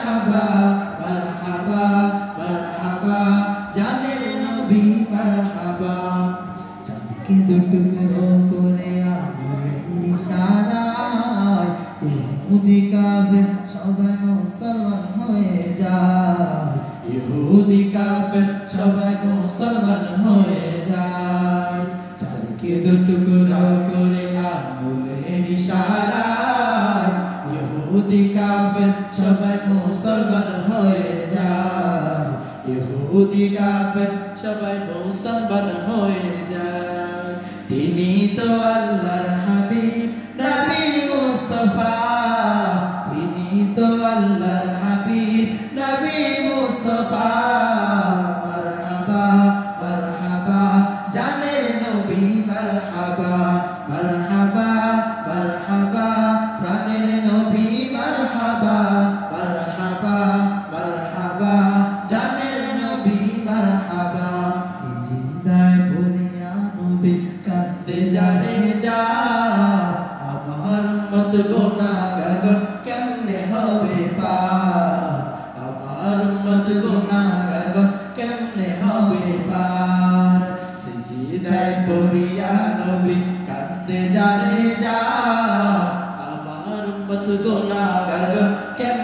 মারহাবা মারহাবা মারহাবা জানের নবী মারহাবা চাঁদকে দুটুকরো করে আগুনের ইশারায় ইহুদি কাফের সবাই মুসলমান হয়ে যায় ইহুদি কাফের সবাই মুসলমান হয়ে যায় চাঁদকে দুটুকরো করে আগুনের ইশারায় ইহুদি কাফের সবাই মুসলমান হয়ে যায় ইহুদি কাফের সবাই মুসলমান হয়ে যায় তিনি তো আল্লাহর হাবিব নবী মুস্তাফা তিনি তো আল্লাহর হাবিব নবী মুস্তাফা মারহাবা মারহাবা জানের নবী মারহাবা মারহাবা মারহাবা প্রাণের নবী মারহাবা মারহাবা মারহাবা জানের নবী মারহাবা সিজদায় পড়িয়া নবী কাঁদতে জানে যা আমার উম্মত গুনাহগার কেমনে হবে পার আমার উম্মত গুনাহগার কেমনে হবে পার সিজদায় পড়িয়া নবী কাঁদতে জানে যা আমার উম্মত গুনাহগার কেমনে